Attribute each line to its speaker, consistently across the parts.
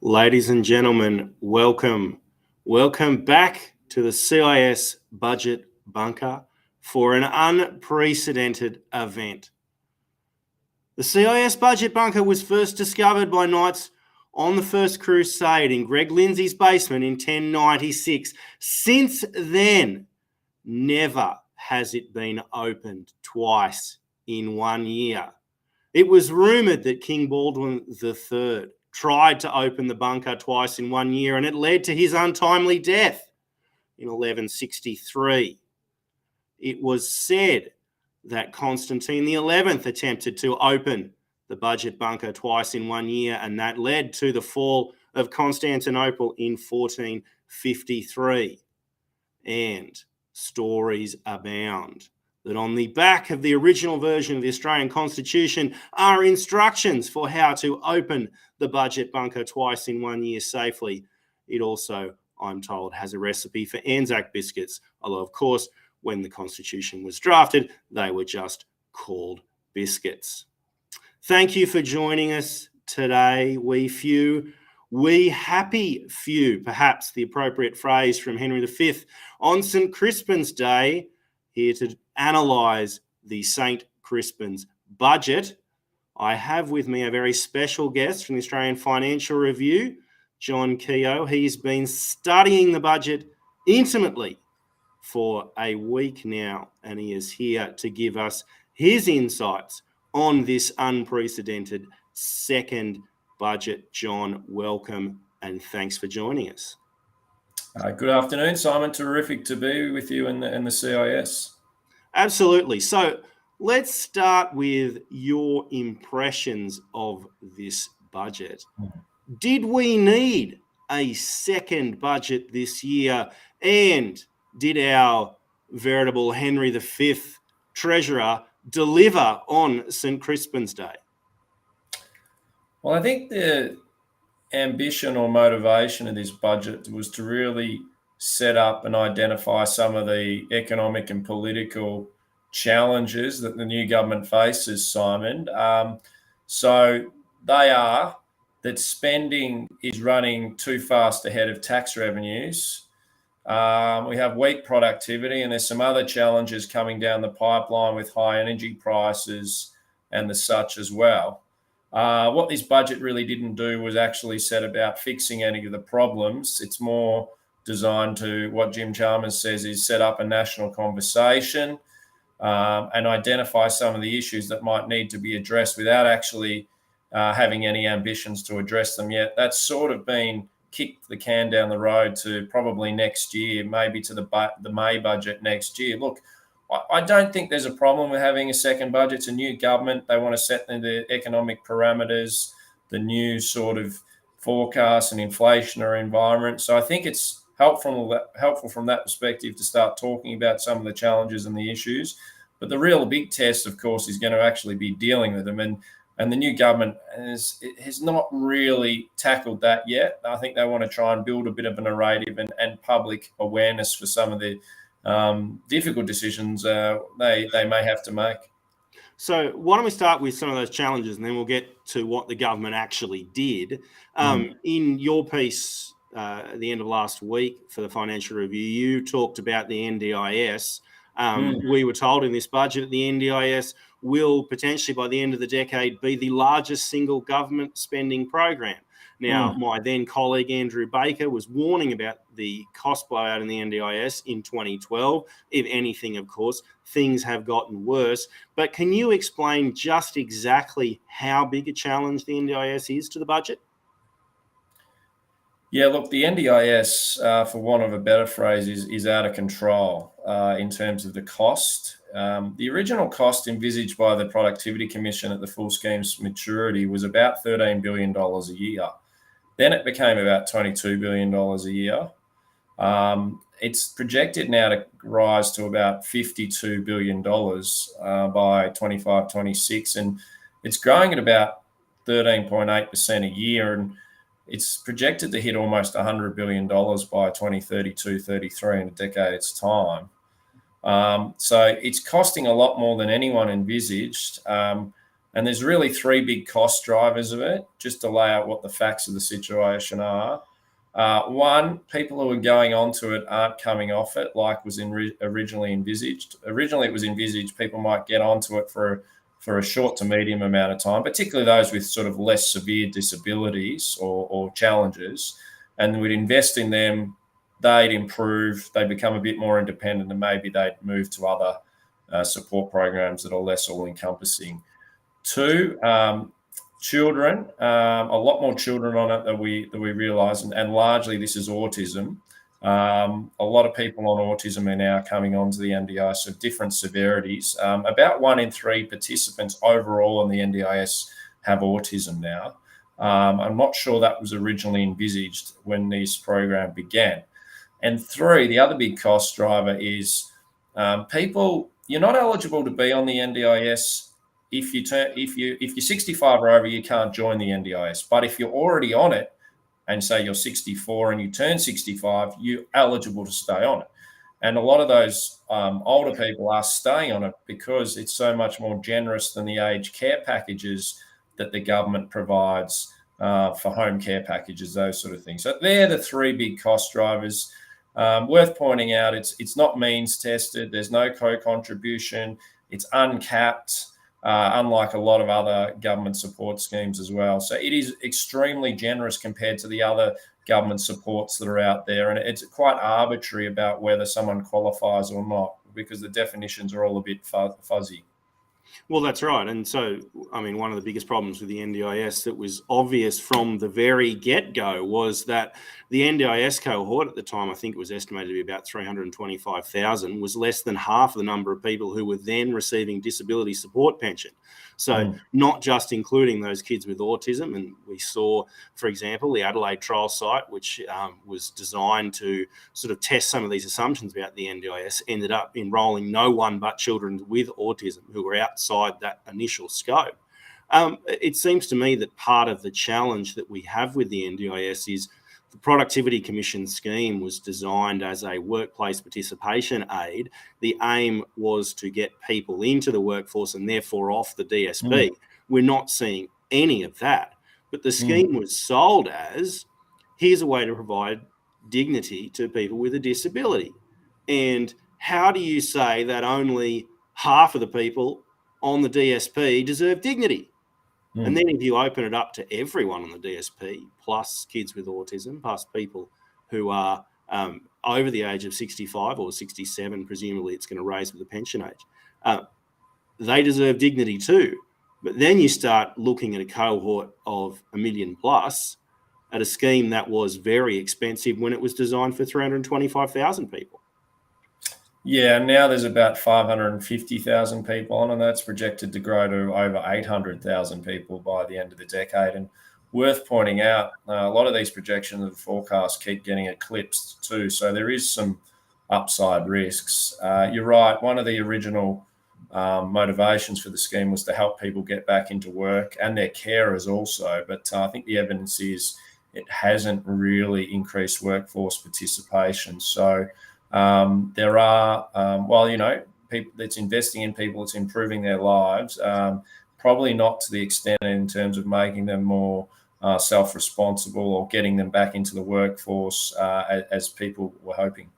Speaker 1: Ladies and gentlemen, welcome. Welcome back to the CIS Budget Bunker for an unprecedented event. The CIS Budget Bunker was first discovered by Knights on the First Crusade in Greg Lindsay's basement in 1096. Since then, never has it been opened twice in 1 year. It was rumoured that King Baldwin III tried to open the bunker twice in 1 year, and it led to his untimely death in 1163. It was said that Constantine XI attempted to open the budget bunker twice in 1 year, and that led to the fall of Constantinople in 1453. And stories abound that on the back of the original version of the Australian Constitution are instructions for how to open the budget bunker twice in 1 year safely. It also, I'm told, has a recipe for Anzac biscuits, although, of course, when the Constitution was drafted, they were just called biscuits. Thank you for joining us today, we happy few, perhaps the appropriate phrase from Henry V, on St. Crispin's Day, here to analyse the St. Crispin's budget. I have with me a very special guest from the Australian Financial Review, John Kehoe. He's been studying the budget intimately for a week now, and he is here to give us his insights on this unprecedented second budget. John, welcome and thanks for joining us.
Speaker 2: Good afternoon, Simon. Terrific to be with you and the CIS.
Speaker 1: Absolutely. So let's start with your impressions of this budget. Did we need a second budget this year? And did our veritable Henry V Treasurer deliver on St. Crispin's Day?
Speaker 2: Well, I think the ambition or motivation of this budget was to really set up and identify some of the economic and political challenges that the new government faces, Simon. So they are that spending is running too fast ahead of tax revenues. We have weak productivity, and there's some other challenges coming down the pipeline with high energy prices and the such as well. What this budget really didn't do was actually set about fixing any of the problems. It's more designed to, what Jim Chalmers says, is set up a national conversation and identify some of the issues that might need to be addressed without actually having any ambitions to address them yet. That's sort of been kicked the can down the road to probably next year, maybe to the May budget next year. Look, I don't think there's a problem with having a second budget. It's a new government. They want to set the economic parameters, the new sort of forecast and inflationary environment. So I think it's helpful from that perspective to start talking about some of the challenges and the issues. But the real big test, of course, is going to actually be dealing with them. And the new government has not really tackled that yet. I think they want to try and build a bit of a narrative and public awareness for some of the difficult decisions they may have to make.
Speaker 1: So why don't we start with some of those challenges, and then we'll get to what the government actually did. In your piece at the end of last week for the Financial Review, you talked about the NDIS. We were told in this budget that the NDIS will potentially, by the end of the decade, be the largest single government spending program. Now, my then colleague Andrew Baker was warning about the cost blowout in the NDIS in 2012. If anything, of course, things have gotten worse. But can you explain just exactly how big a challenge the NDIS is to the budget?
Speaker 2: Yeah, look, the NDIS, for want of a better phrase, is out of control in terms of the cost. The original cost envisaged by the Productivity Commission at the full scheme's maturity was about $13 billion a year. Then it became about $22 billion a year. It's projected now to rise to about $52 billion by 25-26, and it's growing at about 13.8% a year, and it's projected to hit almost $100 billion by 2032-33 in a decade's time. So it's costing a lot more than anyone envisaged. And there's really three big cost drivers of it, just to lay out what the facts of the situation are. One, people who are going onto it aren't coming off it like was originally envisaged. Originally, it was envisaged people might get onto it for a short to medium amount of time, particularly those with sort of less severe disabilities or challenges. And we'd invest in them, they'd improve, they'd become a bit more independent, and maybe they'd move to other support programs that are less all-encompassing. Two, children, a lot more children on it than we realise, and largely this is autism. A lot of people on autism are now coming onto the NDIS of different severities. About 1 in 3 participants overall on the NDIS have autism now. I'm not sure that was originally envisaged when this program began. And 3, the other big cost driver is people. You're not eligible to be on the NDIS if you're 65 or over. You can't join the NDIS. But if you're already on it, and say you're 64 and you turn 65, you're eligible to stay on it. And a lot of those older people are staying on it because it's so much more generous than the aged care packages that the government provides for home care packages, those sort of things. So they're the 3 big cost drivers. Worth pointing out, it's not means tested. There's no co-contribution. It's uncapped. Unlike a lot of other government support schemes as well. So it is extremely generous compared to the other government supports that are out there. And it's quite arbitrary about whether someone qualifies or not, because the definitions are all a bit fuzzy.
Speaker 1: Well, that's right. And so, I mean, one of the biggest problems with the NDIS that was obvious from the very get-go was that the NDIS cohort at the time, I think it was estimated to be about 325,000, was less than half the number of people who were then receiving disability support pension. So not just including those kids with autism. And we saw, for example, the Adelaide trial site, which was designed to sort of test some of these assumptions about the NDIS, ended up enrolling no one but children with autism who were outside that initial scope. It seems to me that part of the challenge that we have with the NDIS is the Productivity Commission scheme was designed as a workplace participation aid. The aim was to get people into the workforce and therefore off the DSP. We're not seeing any of that. But the scheme was sold as, here's a way to provide dignity to people with a disability. And how do you say that only half of the people on the DSP deserve dignity? And then if you open it up to everyone on the DSP, plus kids with autism, plus people who are over the age of 65 or 67, presumably it's going to raise with the pension age, they deserve dignity too. But then you start looking at a cohort of 1 million plus at a scheme that was very expensive when it was designed for 325,000 people.
Speaker 2: Yeah, now there's about 550,000 people on, and that's projected to grow to over 800,000 people by the end of the decade. And worth pointing out, a lot of these projections and forecasts keep getting eclipsed too. So there is some upside risks. You're right. One of the original motivations for the scheme was to help people get back into work, and their carers also. But I think the evidence is it hasn't really increased workforce participation. So there are, people that's investing in people, it's improving their lives, probably not to the extent in terms of making them more self-responsible or getting them back into the workforce as people were hoping.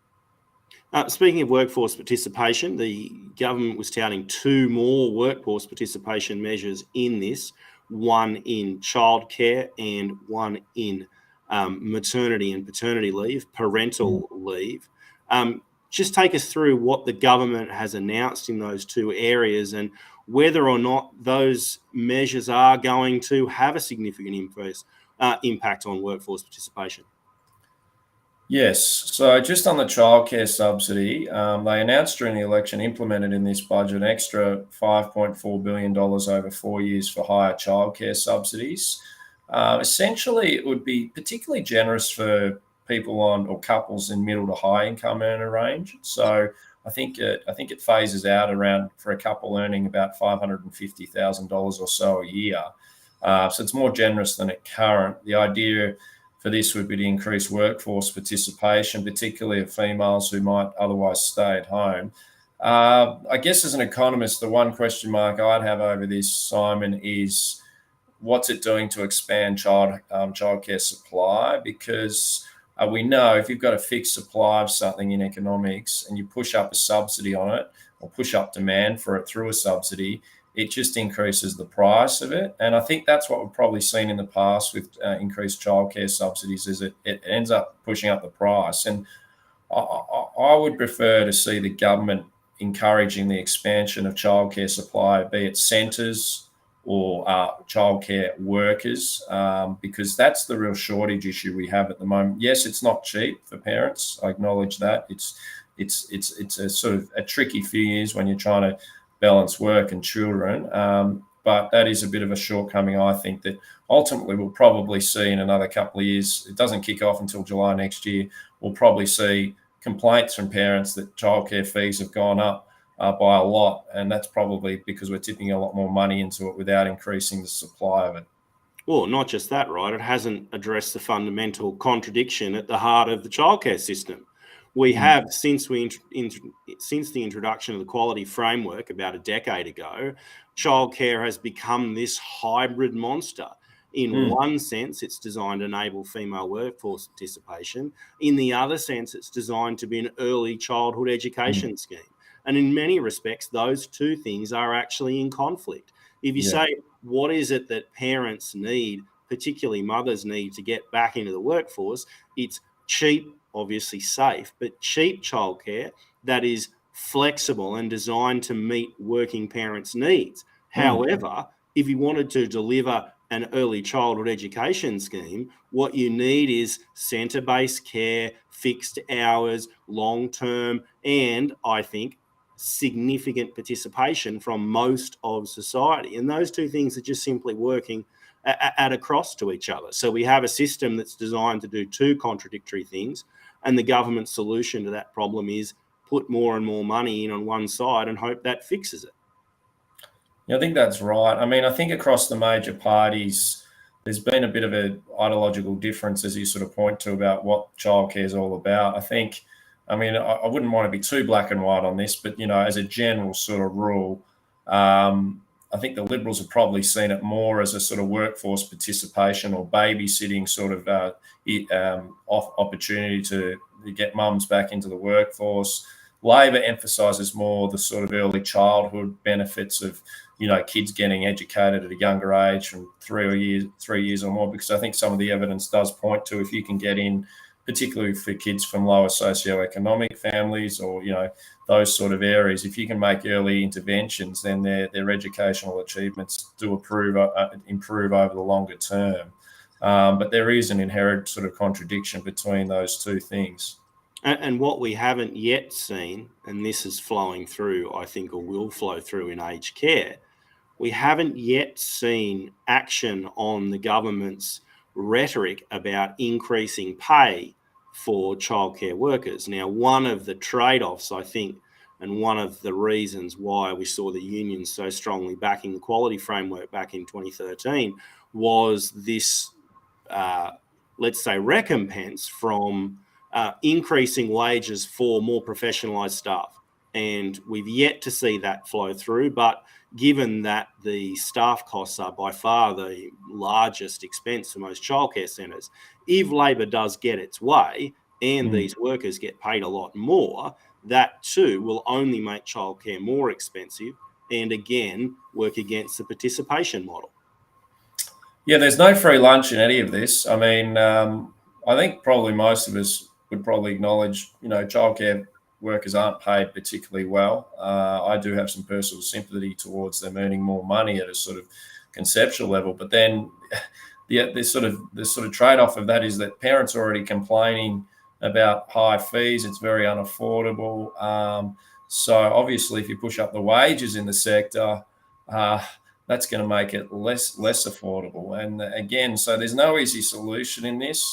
Speaker 1: Speaking of workforce participation, the government was touting 2 more workforce participation measures in this, one in childcare and one in maternity and paternity leave, parental leave. Just take us through what the government has announced in those 2 areas and whether or not those measures are going to have a significant impact on workforce participation.
Speaker 2: Yes. So just on the childcare subsidy, they announced during the election, implemented in this budget, an extra $5.4 billion over 4 years for higher childcare subsidies. Essentially, it would be particularly generous for people on or couples in middle to high income earner range. So I think it phases out around for a couple earning about $550,000 or so a year. So it's more generous than at current. The idea for this would be to increase workforce participation, particularly of females who might otherwise stay at home. I guess as an economist, the one question mark I'd have over this, Simon, is what's it doing to expand childcare supply? Because we know if you've got a fixed supply of something in economics and you push up a subsidy on it or push up demand for it through a subsidy, it just increases the price of it. And I think that's what we've probably seen in the past with increased childcare subsidies, is it ends up pushing up the price. And I would prefer to see the government encouraging the expansion of childcare supply, be it centres or childcare workers, because that's the real shortage issue we have at the moment. Yes, it's not cheap for parents. I acknowledge that. It's a sort of a tricky few years when you're trying to balance work and children. But that is a bit of a shortcoming, I think, that ultimately we'll probably see in another couple of years. It doesn't kick off until July next year. We'll probably see complaints from parents that childcare fees have gone up by a lot, and that's probably because we're tipping a lot more money into it without increasing the supply of it.
Speaker 1: Well, not just that, right? It hasn't addressed the fundamental contradiction at the heart of the childcare system. We have, since the introduction of the quality framework about a decade ago, childcare has become this hybrid monster. In one sense, it's designed to enable female workforce participation. In the other sense, it's designed to be an early childhood education scheme. And in many respects, those two things are actually in conflict. If you say, what is it that parents need, particularly mothers need, to get back into the workforce? It's cheap, obviously safe, but cheap childcare that is flexible and designed to meet working parents' needs. However, if you wanted to deliver an early childhood education scheme, what you need is centre-based care, fixed hours, long-term, and I think significant participation from most of society. And those two things are just simply working at a cross to each other. So we have a system that's designed to do two contradictory things, and the government's solution to that problem is put more and more money in on one side and hope that fixes it.
Speaker 2: Yeah, I think that's right. I mean, I think across the major parties, there's been a bit of an ideological difference, as you sort of point to, about what childcare is all about. I wouldn't want to be too black and white on this, but, as a general sort of rule, I think the Liberals have probably seen it more as a sort of workforce participation or babysitting sort of opportunity to get mums back into the workforce. Labor emphasises more the sort of early childhood benefits of, kids getting educated at a younger age from 3 years or more, because I think some of the evidence does point to, if you can get in, particularly for kids from lower socioeconomic families or, those sort of areas, if you can make early interventions, then their educational achievements do improve over the longer term. But there is an inherent sort of contradiction between those two things.
Speaker 1: And what we haven't yet seen, and this is flowing through, I think, or will flow through in aged care, we haven't yet seen action on the government's rhetoric about increasing pay for childcare workers. Now, one of the trade-offs, I think, and one of the reasons why we saw the unions so strongly backing the quality framework back in 2013 was this, let's say, recompense from increasing wages for more professionalised staff. And we've yet to see that flow through, but given that the staff costs are by far the largest expense for most childcare centres, if Labor does get its way and these workers get paid a lot more, that too will only make childcare more expensive and again work against the participation model.
Speaker 2: Yeah, there's no free lunch in any of this. I mean, I think probably most of us would probably acknowledge, childcare workers aren't paid particularly well. I do have some personal sympathy towards them earning more money at a sort of conceptual level, but then the sort of trade-off of that is that parents are already complaining about high fees. It's very unaffordable. So obviously, if you push up the wages in the sector, that's going to make it less affordable. And again, so there's no easy solution in this.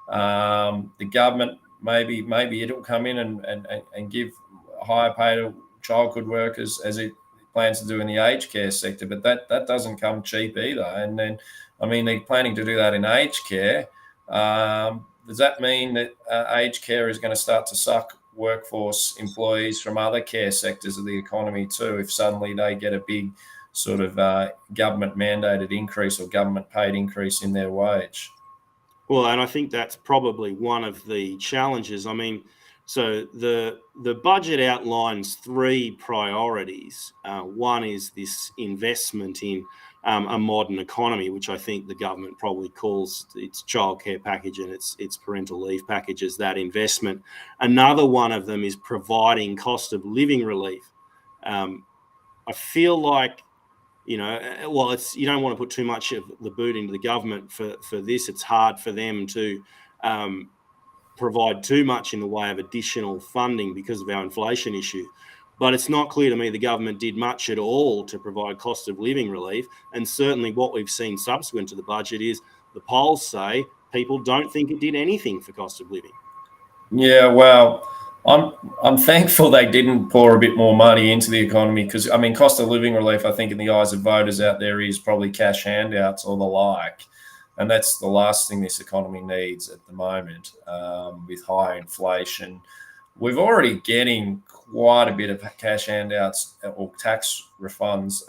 Speaker 2: The government, maybe it'll come in and give higher pay to childhood workers, as it plans to do in the aged care sector, but that doesn't come cheap either. And then, they're planning to do that in aged care. Does that mean that aged care is going to start to suck workforce employees from other care sectors of the economy too, if suddenly they get a big sort of government mandated increase or government paid increase in their wage.
Speaker 1: Well, and I think that's probably one of the challenges. I mean, so the budget outlines three priorities. One is this investment in a modern economy, which I think the government probably calls its childcare package and its parental leave package as that investment. Another one of them is providing cost of living relief. I feel like, well, you don't want to put too much of the boot into the government for this. It's hard for them to provide too much in the way of additional funding because of our inflation issue. But it's not clear to me the government did much at all to provide cost of living relief. And certainly what we've seen subsequent to the budget is the polls say people don't think it did anything for cost of living.
Speaker 2: Yeah, well, I'm thankful they didn't pour a bit more money into the economy because, I mean, cost of living relief, I think in the eyes of voters out there is probably cash handouts or the like. And that's the last thing this economy needs at the moment with high inflation. We're already getting quite a bit of cash handouts or tax refunds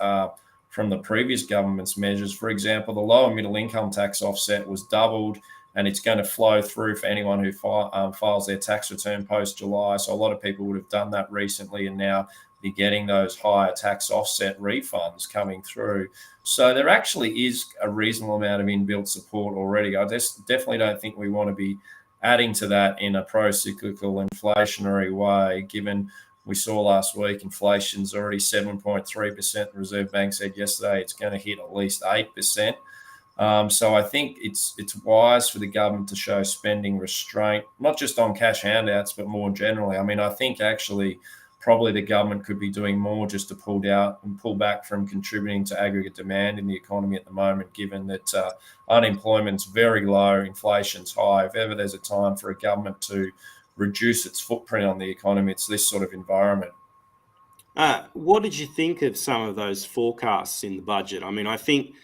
Speaker 2: from the previous government's measures. For example, the lower middle income tax offset was doubled, and it's going to flow through for anyone who files their tax return post-July. So a lot of people would have done that recently and now be getting those higher tax offset refunds coming through. So there actually is a reasonable amount of inbuilt support already. I definitely don't think we want to be adding to that in a pro-cyclical inflationary way, given we saw last week inflation's already 7.3%. The Reserve Bank said yesterday it's going to hit at least 8%. So I think it's wise for the government to show spending restraint, not just on cash handouts, but more generally. I mean, I think actually probably the government could be doing more just to pull back from contributing to aggregate demand in the economy at the moment, given that unemployment's very low, inflation's high. If ever there's a time for a government to reduce its footprint on the economy, it's this sort of environment.
Speaker 1: What did you think of some of those forecasts in the budget? I mean, I think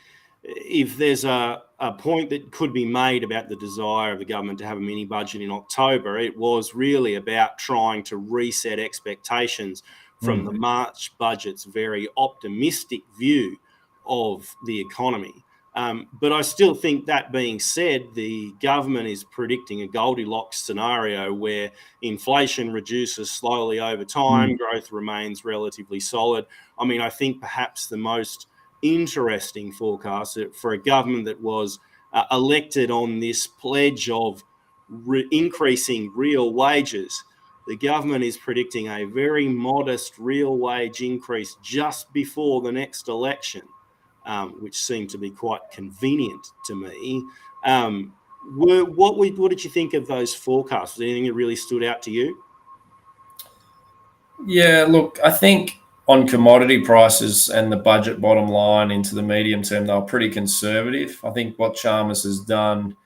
Speaker 1: if there's a point that could be made about the desire of the government to have a mini budget in October, it was really about trying to reset expectations from the March budget's very optimistic view of the economy. But I still think, that being said, the government is predicting a Goldilocks scenario where inflation reduces slowly over time, growth remains relatively solid. I mean, I think perhaps the most interesting forecast for a government that was elected on this pledge of increasing real wages, the government is predicting a very modest real wage increase just before the next election, which seemed to be quite convenient to me. What did you think of those forecasts? Was anything that really stood out to you?
Speaker 2: Yeah, look, I think on commodity prices and the budget bottom line into the medium term, they were pretty conservative. I think what Chalmers has done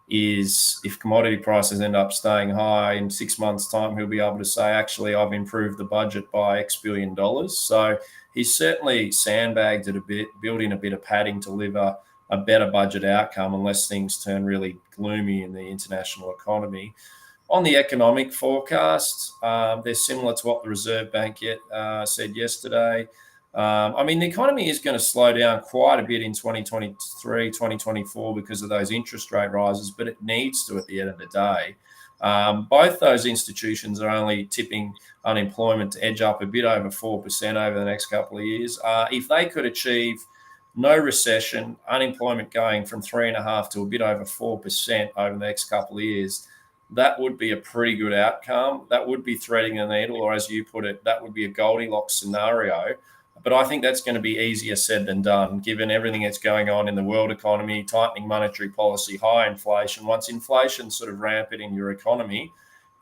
Speaker 2: is, if commodity prices end up staying high in 6 months' time, he'll be able to say, actually, I've improved the budget by X billion dollars. So he's certainly sandbagged it a bit, built in a bit of padding to deliver a better budget outcome unless things turn really gloomy in the international economy. On the economic forecast, they're similar to what the Reserve Bank said yesterday. I mean, the economy is going to slow down quite a bit in 2023, 2024 because of those interest rate rises, but it needs to at the end of the day. Both those institutions are only tipping unemployment to edge up a bit over 4% over the next couple of years. If they could achieve no recession, unemployment going from 3.5% to a bit over 4% over the next couple of years, that would be a pretty good outcome. That would be threading the needle, or as you put it, that would be a Goldilocks scenario. But I think that's going to be easier said than done, given everything that's going on in the world economy, tightening monetary policy, high inflation. Once inflation's sort of rampant in your economy,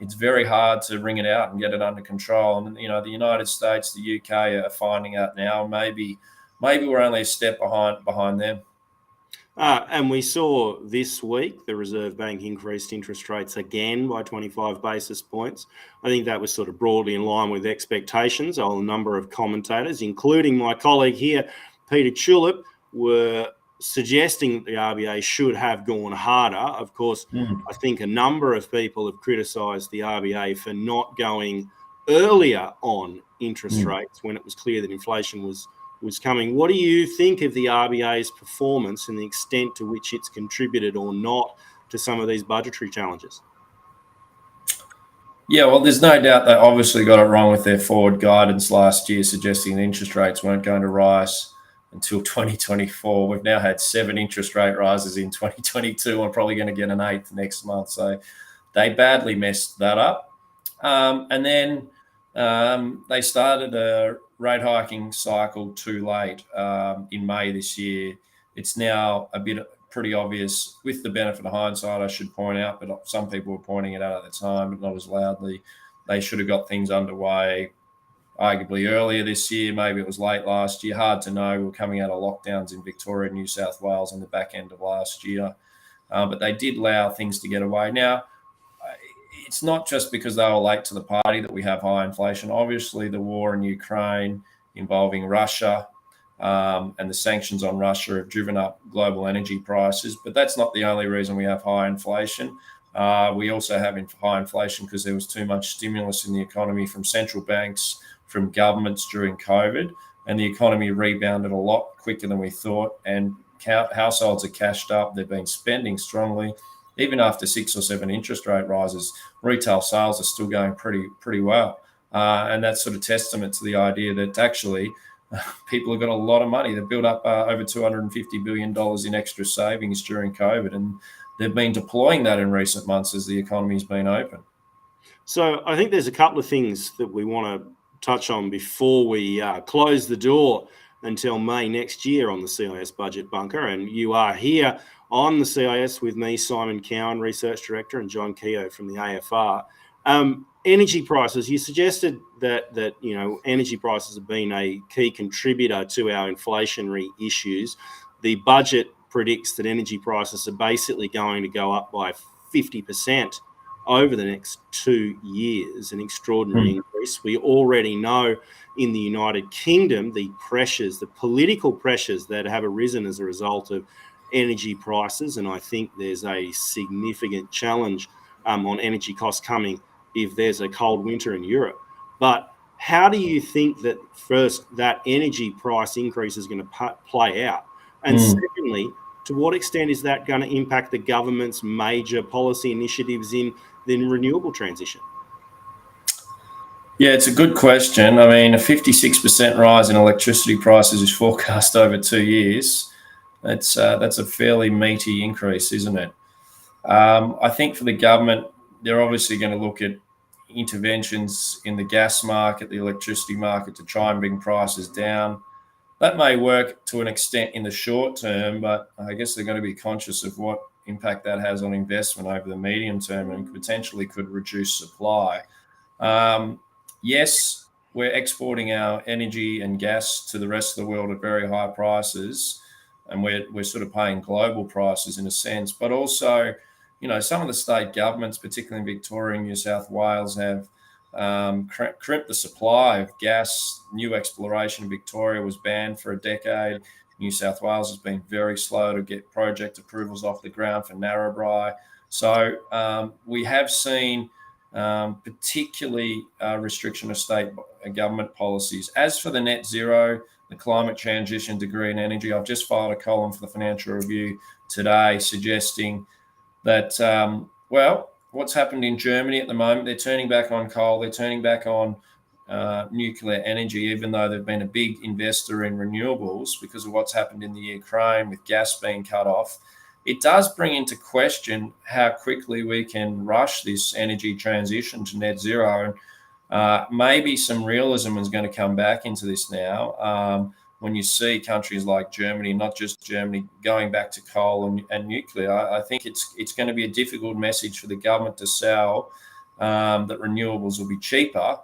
Speaker 2: it's very hard to wring it out and get it under control. And, the United States, the UK are finding out now. Maybe we're only a step behind them.
Speaker 1: And we saw this week the Reserve Bank increased interest rates again by 25 basis points. I think that was sort of broadly in line with expectations. A number of commentators, including my colleague here, Peter Tulip, were suggesting that the RBA should have gone harder. Of course, I think a number of people have criticised the RBA for not going earlier on interest rates when it was clear that inflation was coming. What do you think of the RBA's performance and the extent to which it's contributed or not to some of these budgetary challenges?
Speaker 2: Yeah, well, there's no doubt they obviously got it wrong with their forward guidance last year, suggesting the interest rates weren't going to rise until 2024. We've now had 7 interest rate rises in 2022 and probably going to get an 8th next month. So they badly messed that up. And then they started a rate hiking cycle too late in May this year. It's now pretty obvious, with the benefit of hindsight, I should point out, but some people were pointing it out at the time, but not as loudly. They should have got things underway arguably earlier this year. Maybe it was late last year. Hard to know. We were coming out of lockdowns in Victoria and New South Wales in the back end of last year. But they did allow things to get away. Now, it's not just because they were late to the party that we have high inflation. Obviously, the war in Ukraine involving Russia and the sanctions on Russia have driven up global energy prices. But that's not the only reason we have high inflation. We also have high inflation because there was too much stimulus in the economy from central banks, from governments during COVID, and the economy rebounded a lot quicker than we thought. And households are cashed up. They've been spending strongly. Even after 6 or 7 interest rate rises, retail sales are still going pretty well. And that's sort of testament to the idea that actually people have got a lot of money. They've built up over $250 billion in extra savings during COVID, and they've been deploying that in recent months as the economy's been open.
Speaker 1: So I think there's a couple of things that we want to touch on before we close the door until May next year on the CIS Budget Bunker. And you are here on the CIS with me, Simon Cowan, Research Director, and John Kehoe from the AFR. Energy prices, you suggested that energy prices have been a key contributor to our inflationary issues. The budget predicts that energy prices are basically going to go up by 50% over the next 2 years, an extraordinary increase. We already know in the United Kingdom the political pressures that have arisen as a result of energy prices, and I think there's a significant challenge on energy costs coming if there's a cold winter in Europe. But how do you think that first that energy price increase is going to play out? And secondly, to what extent is that going to impact the government's major policy initiatives in the renewable transition?
Speaker 2: Yeah, it's a good question. I mean, a 56% rise in electricity prices is forecast over 2 years. That's a fairly meaty increase, isn't it? I think for the government, they're obviously going to look at interventions in the gas market, the electricity market, to try and bring prices down. That may work to an extent in the short term, but I guess they're going to be conscious of what impact that has on investment over the medium term and potentially could reduce supply. Yes, we're exporting our energy and gas to the rest of the world at very high prices, and we're sort of paying global prices in a sense, but also, some of the state governments, particularly in Victoria and New South Wales, have crimped the supply of gas. New exploration in Victoria was banned for a decade. New South Wales has been very slow to get project approvals off the ground for Narrabri. So we have seen particularly restriction of state government policies. As for the net zero, the climate transition to green energy, I've just filed a column for the Financial Review today suggesting that, what's happened in Germany at the moment, they're turning back on coal, they're turning back on nuclear energy, even though they've been a big investor in renewables because of what's happened in the Ukraine with gas being cut off. It does bring into question how quickly we can rush this energy transition to net zero. And maybe some realism is going to come back into this now. When you see countries like Germany, not just Germany, going back to coal and nuclear, I think it's going to be a difficult message for the government to sell that renewables will be cheaper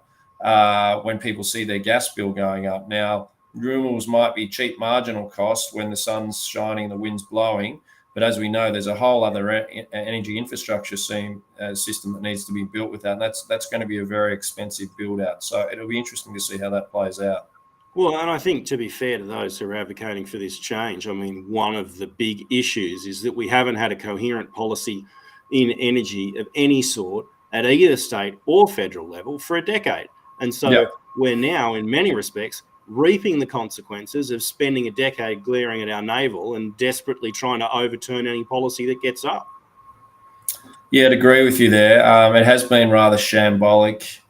Speaker 2: when people see their gas bill going up. Now, renewables might be cheap marginal cost when the sun's shining and the wind's blowing, but as we know, there's a whole other energy infrastructure system that needs to be built with that, and that's going to be a very expensive build out. So it'll be interesting to see how that plays out.
Speaker 1: Well, and I think, to be fair to those who are advocating for this change, I mean, one of the big issues is that we haven't had a coherent policy in energy of any sort at either state or federal level for a decade. And so we're now, in many respects, reaping the consequences of spending a decade glaring at our navel and desperately trying to overturn any policy that gets up.
Speaker 2: Yeah, I'd agree with you there. It has been rather shambolic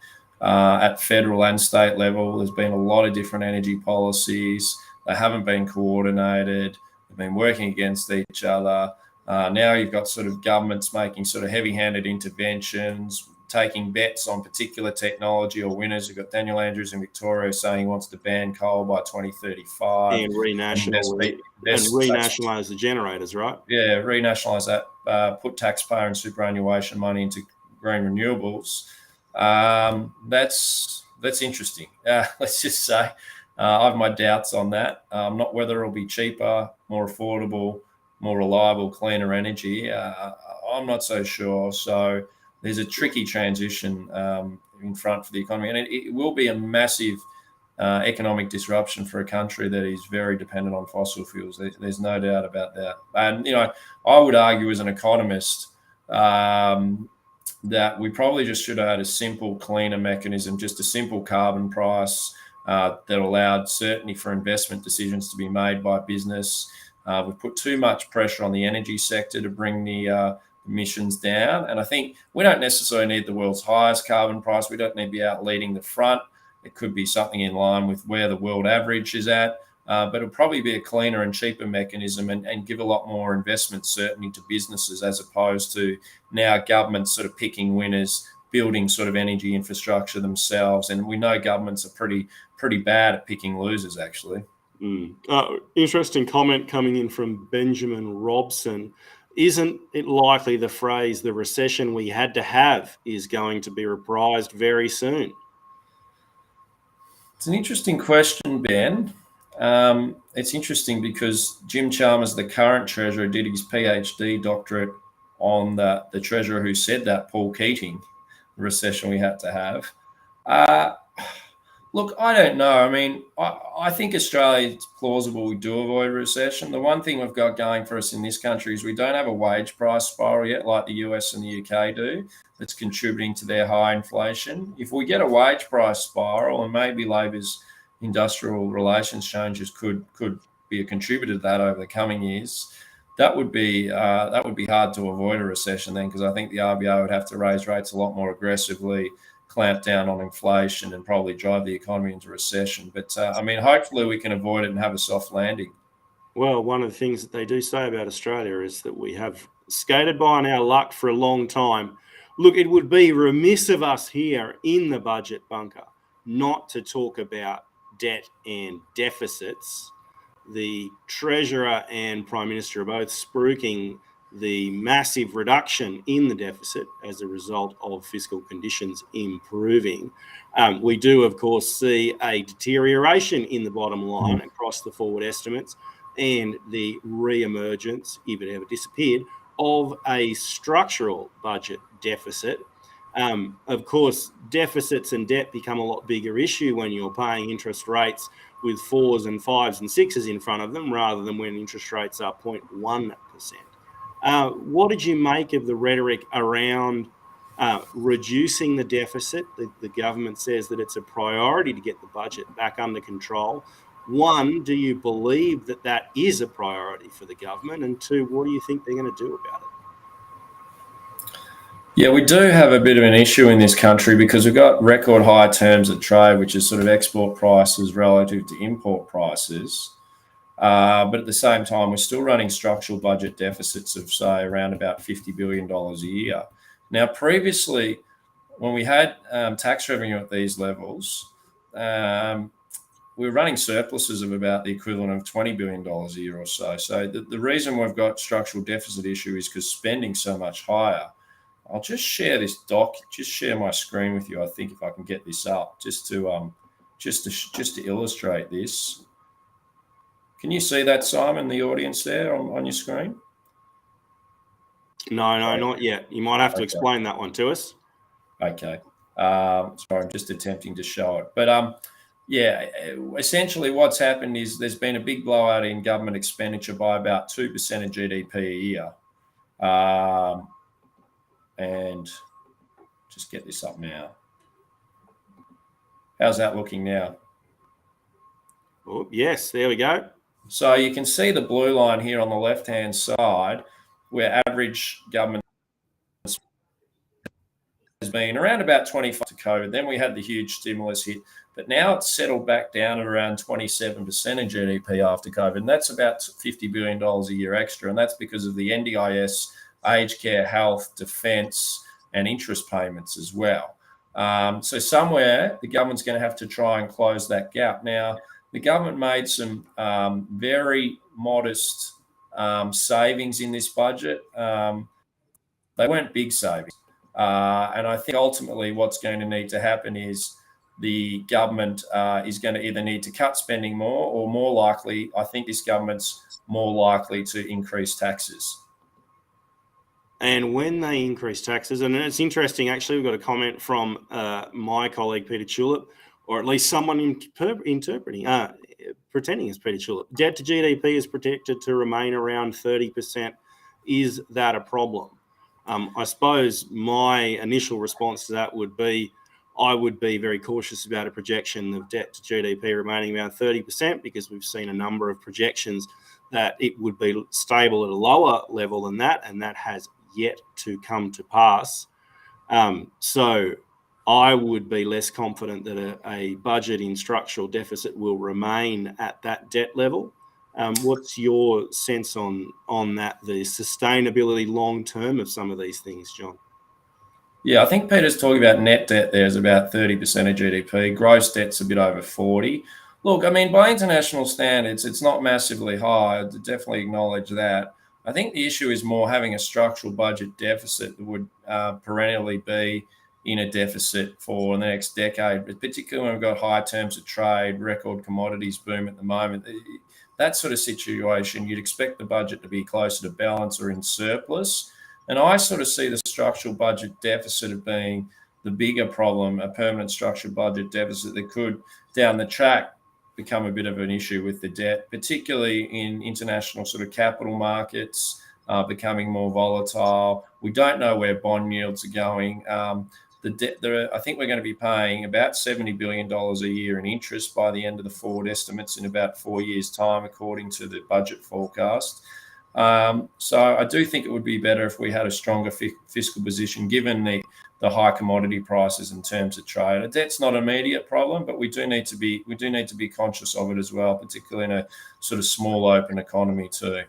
Speaker 2: at federal and state level. There's been a lot of different energy policies. They haven't been coordinated. They've been working against each other. Now you've got sort of governments making sort of heavy-handed interventions, taking bets on particular technology or winners. You've got Daniel Andrews in Victoria saying he wants to ban coal by 2035.
Speaker 1: And renationalise the generators, right?
Speaker 2: Yeah, renationalise that, put taxpayer and superannuation money into green renewables. That's interesting. Let's just say I have my doubts on that. Not whether it'll be cheaper, more affordable, more reliable, cleaner energy. I'm not so sure. So there's a tricky transition in front for the economy, and it will be a massive economic disruption for a country that is very dependent on fossil fuels. There's no doubt about that. And, I would argue as an economist that we probably just should have had a simple, cleaner mechanism, just a simple carbon price that allowed certainty for investment decisions to be made by business. We've put too much pressure on the energy sector to bring the emissions down. And I think we don't necessarily need the world's highest carbon price. We don't need to be out leading the front. It could be something in line with where the world average is at, but it'll probably be a cleaner and cheaper mechanism and give a lot more investment certainty to businesses, as opposed to now governments sort of picking winners, building sort of energy infrastructure themselves. And we know governments are pretty bad at picking losers, actually.
Speaker 1: Interesting comment coming in from Benjamin Robson. Isn't it likely the phrase, the recession we had to have, is going to be reprised very soon?
Speaker 2: It's an interesting question, Ben. It's interesting because Jim Chalmers, the current treasurer, did his PhD doctorate on the treasurer who said that, Paul Keating, the recession we had to have. Look, I don't know. I mean, I think Australia, it's plausible we do avoid a recession. The one thing we've got going for us in this country is we don't have a wage price spiral yet like the US and the UK do, that's contributing to their high inflation. If we get a wage price spiral, and maybe Labor's industrial relations changes could be a contributor to that over the coming years, that would be hard to avoid a recession then, because I think the RBA would have to raise rates a lot more aggressively, clamp down on inflation, and probably drive the economy into recession. But I mean, hopefully we can avoid it and have a soft landing.
Speaker 1: Well, one of the things that they do say about Australia is that we have skated by on our luck for a long time. Look, it would be remiss of us here in the budget bunker not to talk about debt and deficits. The Treasurer and Prime Minister are both spruiking the massive reduction in the deficit as a result of fiscal conditions improving. We do, of course, see a deterioration in the bottom line across the forward estimates, and the re-emergence, if it ever disappeared, of a structural budget deficit. Of course, deficits and debt become a lot bigger issue when you're paying interest rates with 4s and 5s and 6s in front of them, rather than when interest rates are 0.1%. What did you make of the rhetoric around reducing the deficit? The government says that it's a priority to get the budget back under control. One, do you believe that that is a priority for the government? And two, what do you think they're going to do about it?
Speaker 2: Yeah, we do have a bit of an issue in this country because we've got record high terms of trade, which is sort of export prices relative to import prices. But at the same time, we're still running structural budget deficits of, say, around about $50 billion a year. Now, previously, when we had tax revenue at these levels, we were running surpluses of about the equivalent of $20 billion a year or so. So the reason we've got structural deficit issue is because spending's so much higher. I'll just share this just share my screen with you, I think, if I can get this up, just to illustrate this. Can you see that, Simon, the audience there on your screen?
Speaker 1: No, not yet. You might have to explain that one to us.
Speaker 2: Okay. Sorry, I'm just attempting to show it. But Yeah, essentially what's happened is there's been a big blowout in government expenditure by about 2% of GDP a year. And just get this up now. How's that looking now?
Speaker 1: Oh, yes, there we go.
Speaker 2: So you can see the blue line here on the left-hand side, where average government has been around about 25 to COVID. Then we had the huge stimulus hit, but now it's settled back down at around 27% of GDP after COVID. And that's about $50 billion a year extra. And that's because of the NDIS, aged care, health, defence, and interest payments as well. So somewhere the government's going to have to try and close that gap. Now, the government made some very modest savings in this budget. They weren't big savings. And I think ultimately what's going to need to happen is the government is going to either need to cut spending more, or more likely, I think this government's more likely to increase taxes.
Speaker 1: And when they increase taxes, and it's interesting, actually, we've got a comment from my colleague, Peter Tulip, or at least someone pretending as Peter Tulip. Debt to GDP is projected to remain around 30%. Is that a problem? I suppose my initial response to that would be I would be very cautious about a projection of debt to GDP remaining around 30%, because we've seen a number of projections that it would be stable at a lower level than that, and that has yet to come to pass. So I would be less confident that a budget in structural deficit will remain at that debt level. What's your sense on that, the sustainability long term of some of these things, John?
Speaker 2: Yeah, I think Peter's talking about net debt there is about 30% of GDP. Gross debt's a bit over 40. Look, I mean, by international standards, it's not massively high. I definitely acknowledge that. I think the issue is more having a structural budget deficit that would perennially be in a deficit for the next decade, but particularly when we've got high terms of trade, record commodities boom at the moment. That sort of situation, you'd expect the budget to be closer to balance or in surplus. And I sort of see the structural budget deficit of being the bigger problem, a permanent structural budget deficit that could, down the track, become a bit of an issue with the debt, particularly in international sort of capital markets becoming more volatile. We don't know where bond yields are going. I think we're going to be paying about $70 billion a year in interest by the end of the forward estimates in about 4 years' time, according to the budget forecast. So I do think it would be better if we had a stronger fiscal position, given the high commodity prices in terms of trade. A debt's not an immediate problem, but we do need to be conscious of it as well, particularly in a sort of small open economy too.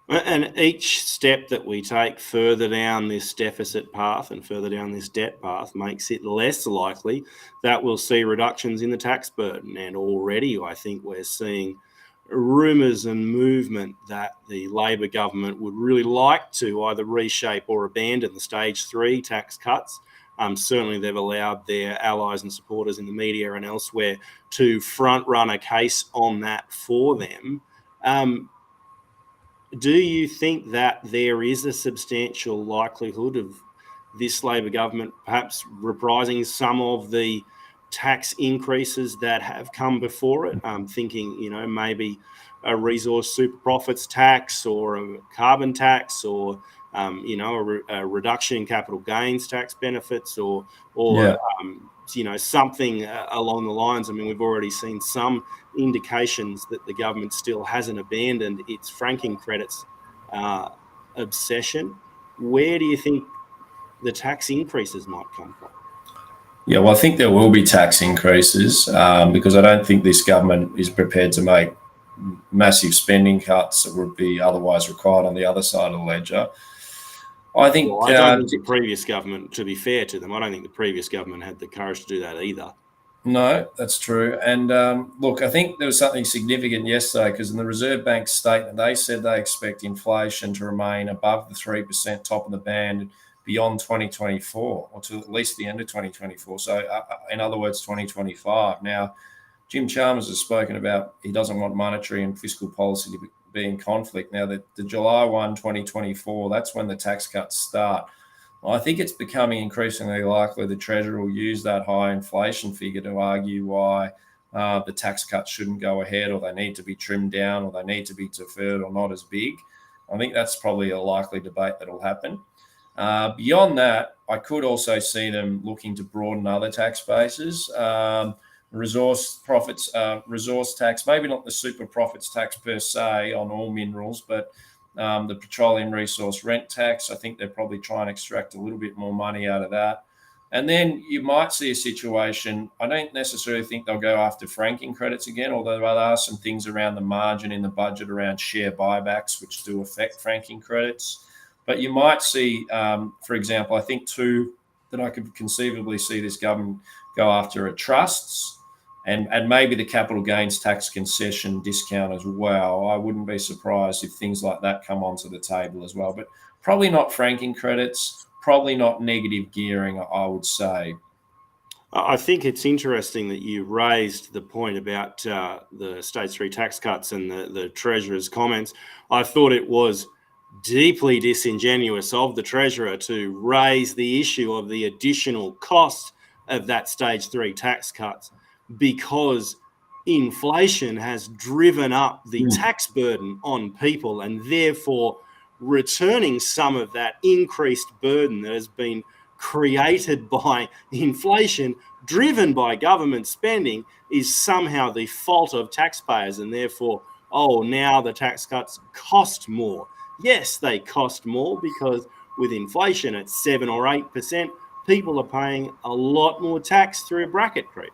Speaker 1: And each step that we take further down this deficit path and further down this debt path makes it less likely that we'll see reductions in the tax burden. And already I think we're seeing rumours and movement that the Labor government would really like to either reshape or abandon the stage 3 tax cuts. Certainly they've allowed their allies and supporters in the media and elsewhere to front run a case on that for them. Do you think that there is a substantial likelihood of this Labor government perhaps reprising some of the tax increases that have come before it? I'm thinking, maybe a resource super profits tax, or a carbon tax, or a reduction in capital gains tax benefits, or something along the lines. I mean, we've already seen some indications that the government still hasn't abandoned its franking credits obsession. Where do you think the tax increases might come from?
Speaker 2: Yeah, well, I think there will be tax increases because I don't think this government is prepared to make massive spending cuts that would be otherwise required on the other side of the ledger. I think
Speaker 1: I don't think the previous government, to be fair to them, I don't think the previous government had the courage to do that either.
Speaker 2: No, that's true. And look, I think there was something significant yesterday, because in the Reserve Bank's statement, they said they expect inflation to remain above the 3% top of the band beyond 2024, or to at least the end of 2024. So in other words, 2025. Now, Jim Chalmers has spoken about he doesn't want monetary and fiscal policy to be in conflict. Now, the July 1, 2024, that's when the tax cuts start. Well, I think it's becoming increasingly likely the Treasurer will use that high inflation figure to argue why the tax cuts shouldn't go ahead, or they need to be trimmed down, or they need to be deferred or not as big. I think that's probably a likely debate that will happen. Beyond that, I could also see them looking to broaden other tax bases. Resource tax, maybe not the super profits tax per se on all minerals, but the petroleum resource rent tax. I think they're probably trying to extract a little bit more money out of that. And then you might see a situation, I don't necessarily think they'll go after franking credits again, although there are some things around the margin in the budget around share buybacks, which do affect franking credits. But you might see, for example, I think two that I could conceivably see this government go after are trusts and maybe the capital gains tax concession discount as well. I wouldn't be surprised if things like that come onto the table as well, but probably not franking credits, probably not negative gearing, I would say.
Speaker 1: I think it's interesting that you raised the point about the stage 3 tax cuts and the Treasurer's comments. I thought it was deeply disingenuous of the Treasurer to raise the issue of the additional cost of that stage 3 tax cuts, because inflation has driven up the tax burden on people, and therefore returning some of that increased burden that has been created by inflation, driven by government spending, is somehow the fault of taxpayers, and therefore, now the tax cuts cost more. Yes, they cost more because with inflation at 7 or 8%, people are paying a lot more tax through bracket creep.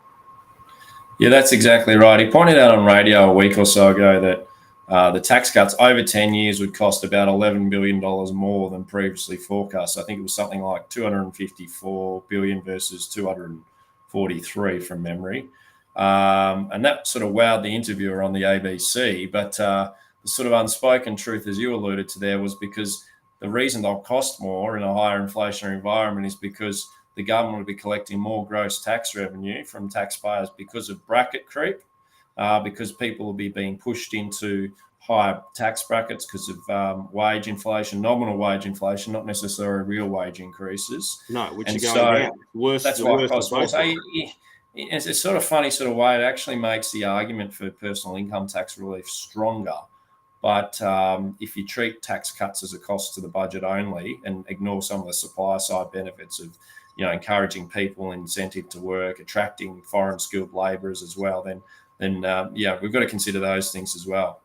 Speaker 2: Yeah, that's exactly right. He pointed out on radio a week or so ago that the tax cuts over 10 years would cost about $11 billion more than previously forecast. I think it was something like $254 billion versus $243 from memory. And that sort of wowed the interviewer on the ABC. But the sort of unspoken truth, as you alluded to there, was because the reason they'll cost more in a higher inflationary environment is because the government will be collecting more gross tax revenue from taxpayers because of bracket creep, because people will be being pushed into higher tax brackets because of wage inflation, nominal wage inflation, not necessarily real wage increases.
Speaker 1: No, which are going down. Worse,
Speaker 2: that's why it costs more. So it's a sort of funny sort of way. It actually makes the argument for personal income tax relief stronger. But if you treat tax cuts as a cost to the budget only and ignore some of the supply side benefits of, encouraging people, incentive to work, attracting foreign skilled labourers as well, then we've got to consider those things as well.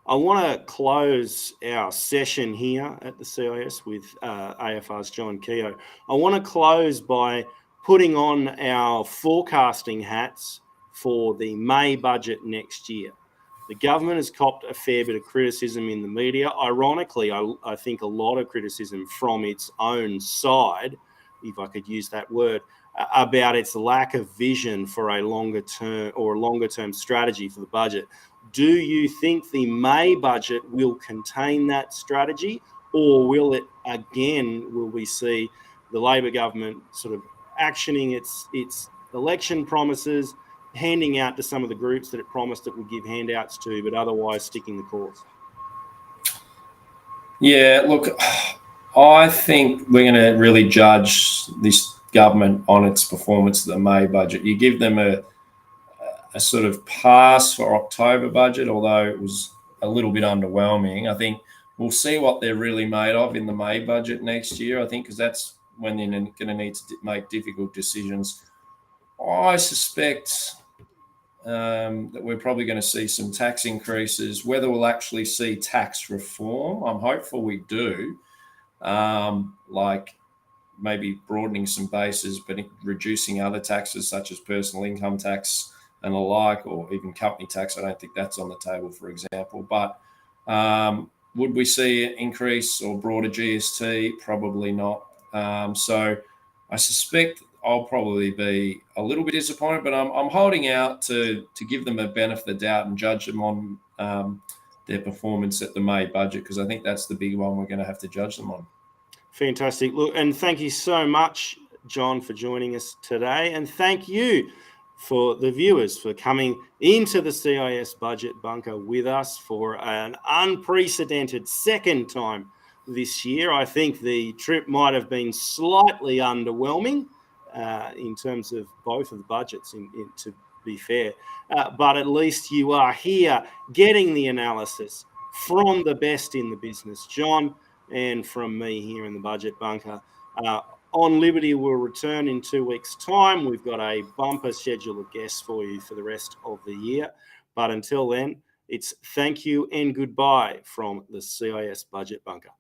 Speaker 1: I want to close our session here at the CIS with AFR's John Kehoe. I want to close by putting on our forecasting hats for the May budget next year. The government has copped a fair bit of criticism in the media. Ironically, I think a lot of criticism from its own side, if I could use that word, about its lack of vision for a longer term strategy for the budget. Do you think the May budget will contain that strategy, or will we see the Labor government sort of actioning its election promises, handing out to some of the groups that it promised it would give handouts to, but otherwise sticking the course?
Speaker 2: Yeah, look, I think we're going to really judge this government on its performance of the May budget. You give them a sort of pass for October budget, although it was a little bit underwhelming. I think we'll see what they're really made of in the May budget next year, I think, because that's when they're going to need to make difficult decisions. I suspect that we're probably going to see some tax increases. Whether we'll actually see tax reform, I'm hopeful we do, like maybe broadening some bases, but reducing other taxes such as personal income tax and the like, or even company tax. I don't think that's on the table, for example. But would we see an increase or broader GST? Probably not. So I suspect I'll probably be a little bit disappointed, but I'm holding out to give them a benefit of the doubt and judge them on their performance at the May budget, because I think that's the big one we're going to have to judge them on.
Speaker 1: Fantastic. Look, and thank you so much, John, for joining us today. And thank you for the viewers for coming into the CIS Budget Bunker with us for an unprecedented second time this year. I think the trip might have been slightly underwhelming in terms of both of the budgets to be fair. But at least you are here getting the analysis from the best in the business, John, and from me here in the Budget Bunker. On Liberty will return in 2 weeks' time. We've got a bumper schedule of guests for you for the rest of the year. But until then, it's thank you and goodbye from the CIS Budget Bunker.